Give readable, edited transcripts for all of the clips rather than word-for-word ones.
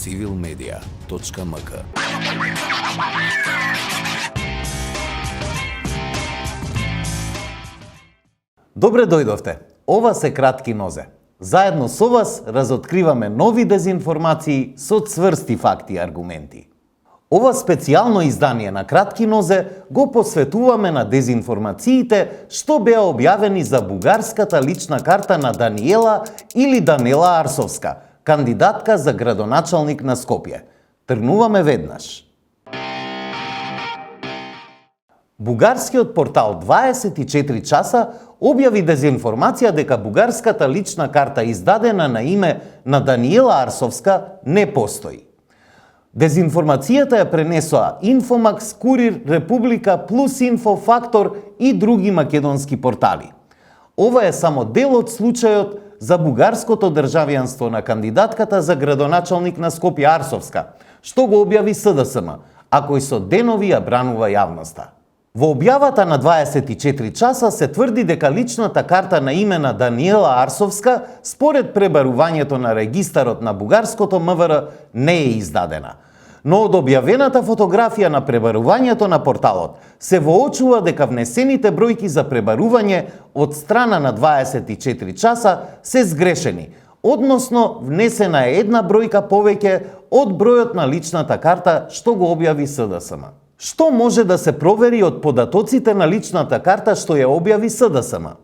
civilmedia.mk. Добре дојдовте. Ова се Кратки нозе. Заедно со вас разоткриваме нови дезинформации со цврсти факти и аргументи. Ова специјално издание на Кратки нозе го посветуваме на дезинформациите што беа објавени за бугарската лична карта на Даниела или Данела Арсовска, кандидатка за градоначалник на Скопје. Тргнуваме веднаш. Бугарскиот портал 24 часа објави дезинформација дека бугарската лична карта издадена на име на Даниела Арсовска не постои. Дезинформацијата ја пренесоа Инфомакс, Курир, Република, Плюс Инфо, Фактор и други македонски портали. Ова е само дел од случајот за бугарското државјанство на кандидатката за градоначалник на Скопје Арсовска, што го објави СДСМ, а кој со денови ја бранува јавноста. Во објавата на 24 часа се тврди дека личната карта на име на Даниела Арсовска, според пребарувањето на регистарот на бугарското МВР, не е издадена. Но од објавената фотографија на пребарувањето на порталот се воочува дека внесените бројки за пребарување од страна на 24 часа се сгрешени, односно внесена е една бројка повеќе од бројот на личната карта што го објави СДСМ. Што може да се провери од податоците на личната карта што ја објави СДСМ?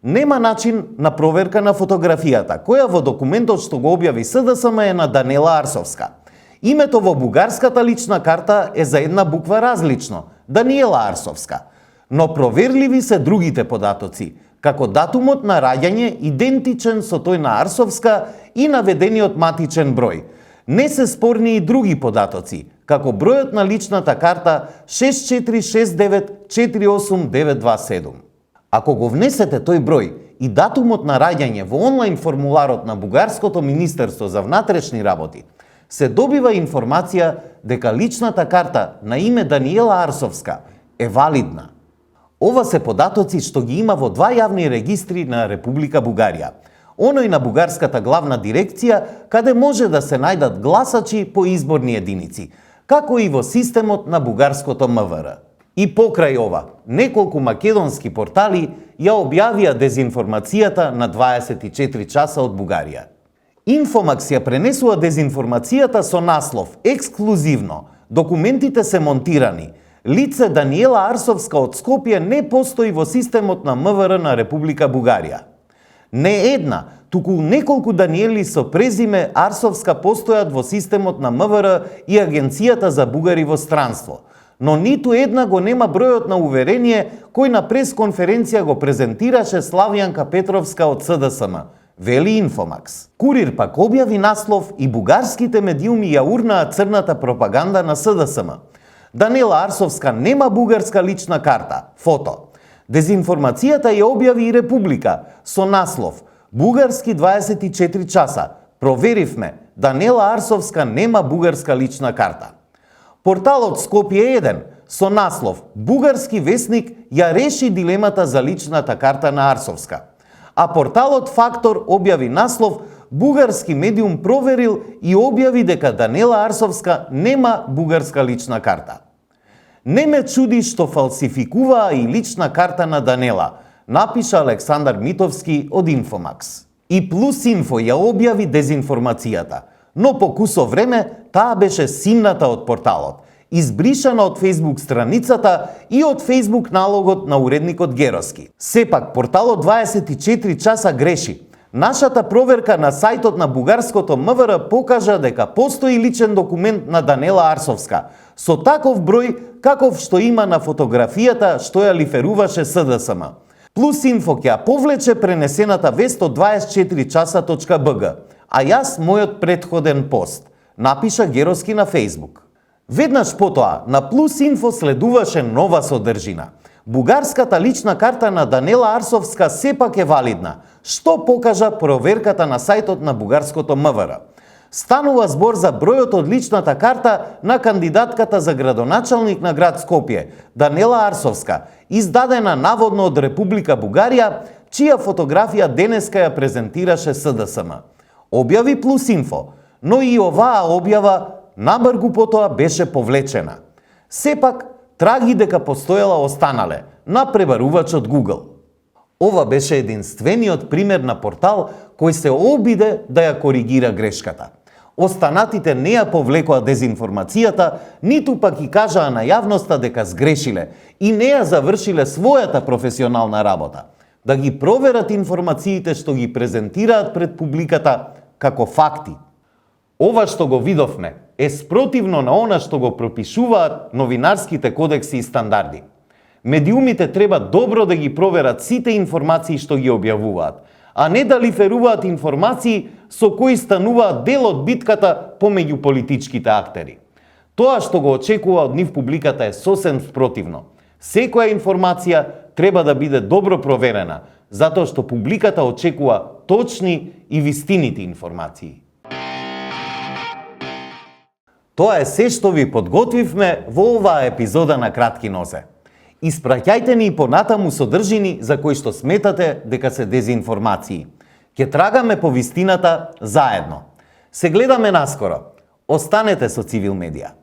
Нема начин на проверка на фотографијата, која во документот што го објави СДСМ е на Данела Арсовска. Името во бугарската лична карта е за една буква различно – Даниела Арсовска. Но проверливи се другите податоци, како датумот на раѓање идентичен со тој на Арсовска и наведениот матичен број. Не се спорни и други податоци, како бројот на личната карта 64694897. Ако го внесете тој број и датумот на раѓање во онлайн формуларот на Бугарското Министерство за внатрешни работи, се добива информација дека личната карта на име Даниела Арсовска е валидна. Ова се податоци што ги има во два јавни регистри на Република Бугарија. Оној на бугарската главна дирекција, каде може да се најдат гласачи по изборни единици, како и во системот на бугарското МВР. И покрај ова, неколку македонски портали ја објавија дезинформацијата на 24 часа од Бугарија. Инфомакс ја пренесува дезинформацијата со наслов «Ексклузивно. Документите се монтирани. Лице Даниела Арсовска од Скопје не постои во системот на МВР на Република Бугарија». Не една, туку неколку Даниели со презиме Арсовска постојат во системот на МВР и Агенцијата за бугари во странство, но ниту една го нема бројот на уверение кој на пресконференција го презентираше Славјанка Петровска од СДСМ, вели Инфомакс. Курир пак објави наслов и бугарските медиуми ја урнаа црната пропаганда на СДСМ. Данела Арсовска нема бугарска лична карта, фото. Дезинформацијата ја објави и Република со наслов «Бугарски 24 часа. Проверивме, Данела Арсовска нема бугарска лична карта». Порталот Скопје 1 со наслов «Бугарски весник ја реши дилемата за личната карта на Арсовска». А порталот Фактор објави наслов «Бугарски медиум проверил и објави дека Данела Арсовска нема бугарска лична карта». Не ме чуди што фалсификуваа и лична карта на Данела, напиша Александар Митовски од Инфомакс. И Плюс Инфо ја објави дезинформацијата, но по кусо време таа беше симната од порталот, избришана од Facebook страницата и од Facebook налогот на уредникот Героски. Сепак, порталот 24 часа греши. Нашата проверка на сајтот на бугарското МВР покажа дека постои личен документ на Данела Арсовска, со таков број каков што има на фотографијата што ја лиферуваше СДСМ. Плюс Инфо ќе ја повлече пренесената вест од 24часа.bg, а јас мојот претходен пост, напиша Героски на Facebook. Веднаш потоа, на Плюс Инфо следуваше нова содржина. Бугарската лична карта на Данела Арсовска сепак е валидна, што покажа проверката на сајтот на бугарското МВР. Станува збор за бројот од личната карта на кандидатката за градоначалник на град Скопје, Данела Арсовска, издадена наводно од Република Бугарија, чија фотографија денеска ја презентираше СДСМ. Објави Плюс Инфо. но и оваа објава набргу потоа беше повлечена. Сепак, траги дека постоела останале на пребарувачот Google. Ова беше единствениот пример на портал кој се обиде да ја коригира грешката. Останатите не ја повлекоа дезинформацијата, ниту пак и кажаа на јавноста дека сгрешиле и не ја завршиле својата професионална работа, да ги проверат информациите што ги презентираат пред публиката како факти. Ова што го видовме е спротивно на она што го пропишуваат новинарските кодекси и стандарди. Медиумите треба добро да ги проверат сите информации што ги објавуваат, а не да лиферуваат информации со кои стануваат дел од битката помеѓу политичките актери. Тоа што го очекува од нив публиката е сосем спротивно. Секоја информација треба да биде добро проверена, затоа што публиката очекува точни и вистинити информации. Тоа е се што ви подготвивме во оваа епизода на Кратки нозе. Испраќајте ни и понатаму содржини за кои што сметате дека се дезинформации. Ќе трагаме по вистината заедно. Се гледаме наскоро. Останете со Цивил медија.